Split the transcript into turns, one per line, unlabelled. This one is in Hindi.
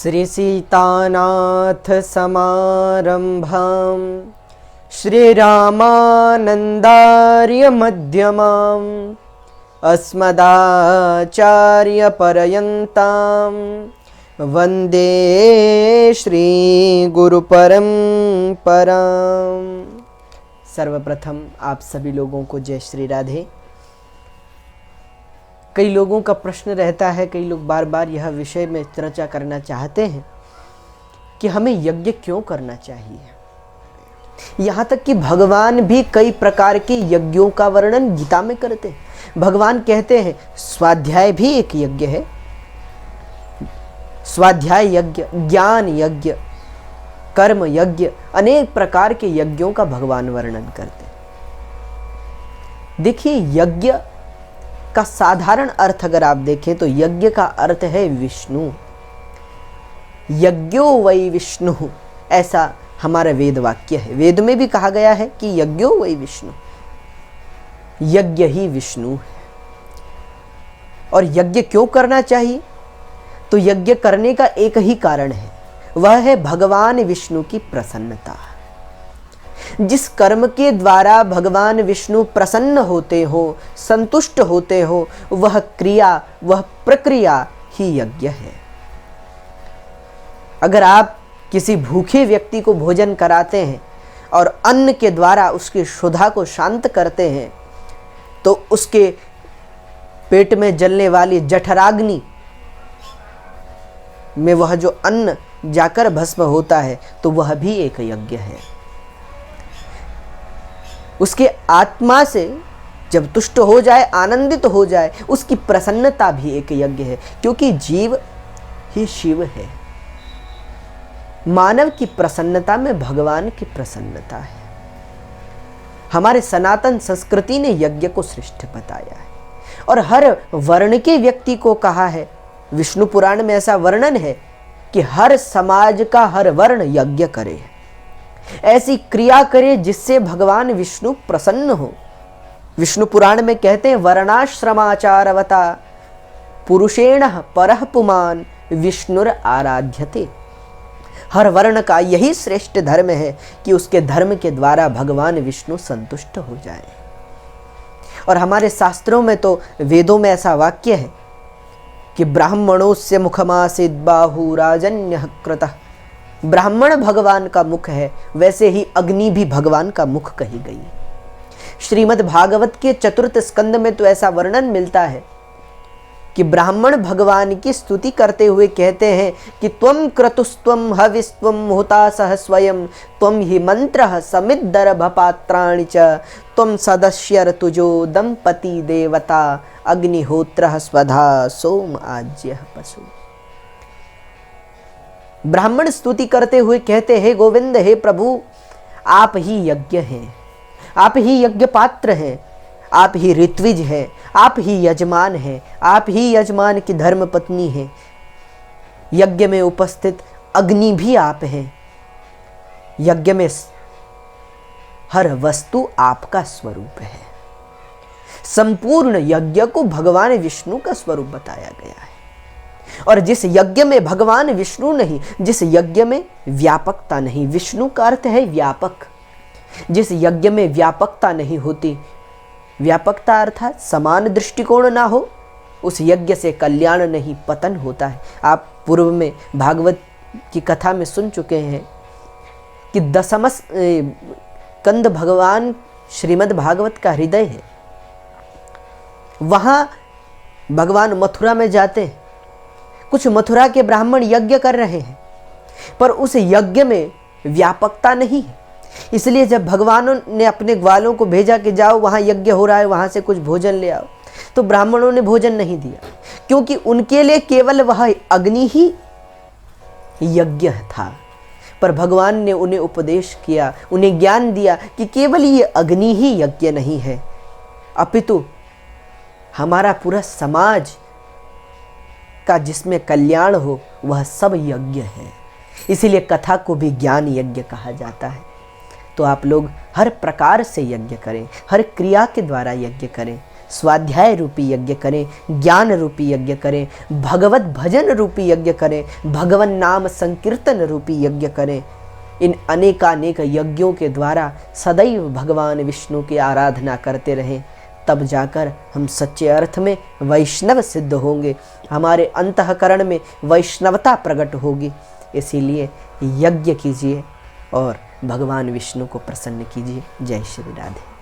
श्री सीतानाथ समारंभां श्रीरामानन्दार्य मध्यमाम् अस्मदाचार्यपर्यन्तां वन्दे श्रीगुरुपरम्परां। सर्वप्रथम आप सभी लोगों को जय श्री राधे। कई लोगों का प्रश्न रहता है, कई लोग बार बार यह विषय में चर्चा करना चाहते हैं कि हमें यज्ञ क्यों करना चाहिए। यहाँ तक कि भगवान भी कई प्रकार के यज्ञों का वर्णन गीता में करते हैं। भगवान कहते हैं स्वाध्याय भी एक यज्ञ है, स्वाध्याय यज्ञ, ज्ञान यज्ञ, कर्म यज्ञ, अनेक प्रकार के यज्ञों का भगवान वर्णन करते हैं। देखिए, यज्ञ का साधारण अर्थ अगर आप देखें तो यज्ञ का अर्थ है विष्णु। यज्ञो वै विष्णु, ऐसा हमारा वेद वाक्य है। वेद में भी कहा गया है कि यज्ञो वै विष्णु, यज्ञ ही विष्णु है। और यज्ञ क्यों करना चाहिए? तो यज्ञ करने का एक ही कारण है, वह है भगवान विष्णु की प्रसन्नता। जिस कर्म के द्वारा भगवान विष्णु प्रसन्न होते हो, संतुष्ट होते हो, वह क्रिया, वह प्रक्रिया ही यज्ञ है। अगर आप किसी भूखे व्यक्ति को भोजन कराते हैं और अन्न के द्वारा उसकी क्षुधा को शांत करते हैं, तो उसके पेट में जलने वाली जठराग्नि में वह जो अन्न जाकर भस्म होता है, तो वह भी एक यज्ञ है। उसके आत्मा से जब तुष्ट हो जाए, आनंदित हो जाए, उसकी प्रसन्नता भी एक यज्ञ है, क्योंकि जीव ही शिव है। मानव की प्रसन्नता में भगवान की प्रसन्नता है। हमारे सनातन संस्कृति ने यज्ञ को श्रेष्ठ बताया है और हर वर्ण के व्यक्ति को कहा है। विष्णु पुराण में ऐसा वर्णन है कि हर समाज का हर वर्ण यज्ञ करे, ऐसी क्रिया करे जिससे भगवान विष्णु प्रसन्न हो। विष्णु पुराण में कहते हैं वर्णाश्रमाचारवता पुरुषेण परः पुमान् विष्णुर आराध्यते। हर वर्ण का यही श्रेष्ठ धर्म है कि उसके धर्म के द्वारा भगवान विष्णु संतुष्ट हो जाए। और हमारे शास्त्रों में तो वेदों में ऐसा वाक्य है कि ब्राह्मणोस्य मुखमासीत् बाहुराजन्यः कृतः। ब्राह्मण भगवान का मुख है, वैसे ही अग्नि भी भगवान का मुख कही गई। श्रीमद् भागवत के चतुर्थ स्कंद में तो ऐसा वर्णन मिलता है कि ब्राह्मण भगवान की स्तुति करते हुए कहते हैं कि त्वं क्रतुस्त्वं हविस्त्वं होतासः स्वयं त्वं हि मंत्रः समिद्दर्भपात्राणि च त्वं सदस्य ऋतुजो दंपति देवता अग्निहोत्रः स्वधा सोम आज्यः पशु। ब्राह्मण स्तुति करते हुए कहते हैं गोविंद, हे प्रभु, आप ही यज्ञ हैं, आप ही यज्ञ पात्र हैं, आप ही ऋत्विज हैं, आप ही यजमान हैं, आप ही यजमान की धर्म पत्नी हैं। यज्ञ में उपस्थित अग्नि भी आप हैं। यज्ञ में हर वस्तु आपका स्वरूप है। संपूर्ण यज्ञ को भगवान विष्णु का स्वरूप बताया गया है। और जिस यज्ञ में भगवान विष्णु नहीं, जिस यज्ञ में व्यापकता नहीं, विष्णु का अर्थ है व्यापक, जिस यज्ञ में व्यापकता नहीं होती, व्यापकता अर्थात समान दृष्टिकोण ना हो, उस यज्ञ से कल्याण नहीं पतन होता है। आप पूर्व में भागवत की कथा में सुन चुके हैं कि दशम स्कंद भगवान श्रीमद् भागवत का हृदय है। वहां भगवान मथुरा में जाते हैं। कुछ मथुरा के ब्राह्मण यज्ञ कर रहे हैं, पर उस यज्ञ में व्यापकता नहीं है। इसलिए जब भगवान ने अपने ग्वालों को भेजा कि जाओ वहाँ यज्ञ हो रहा है, वहाँ से कुछ भोजन ले आओ, तो ब्राह्मणों ने भोजन नहीं दिया, क्योंकि उनके लिए केवल वह अग्नि ही यज्ञ था। पर भगवान ने उन्हें उपदेश किया, उन्हें ज्ञान दिया कि केवल ये अग्नि ही यज्ञ नहीं है, अपितु हमारा पूरा समाज का जिसमें कल्याण हो वह सब यज्ञ है। इसीलिए कथा को भी ज्ञान यज्ञ कहा जाता है। तो आप लोग हर प्रकार से यज्ञ करें, हर क्रिया के द्वारा यज्ञ करें, स्वाध्याय रूपी यज्ञ करें, ज्ञान रूपी यज्ञ करें, भगवत भजन रूपी यज्ञ करें, भगवन नाम संकीर्तन रूपी यज्ञ करें। इन अनेकानेक यज्ञों के द्वारा सदैव भगवान विष्णु की आराधना करते रहें, तब जाकर हम सच्चे अर्थ में वैष्णव सिद्ध होंगे, हमारे अंतःकरण में वैष्णवता प्रकट होगी। इसीलिए यज्ञ कीजिए और भगवान विष्णु को प्रसन्न कीजिए। जय श्री राधे।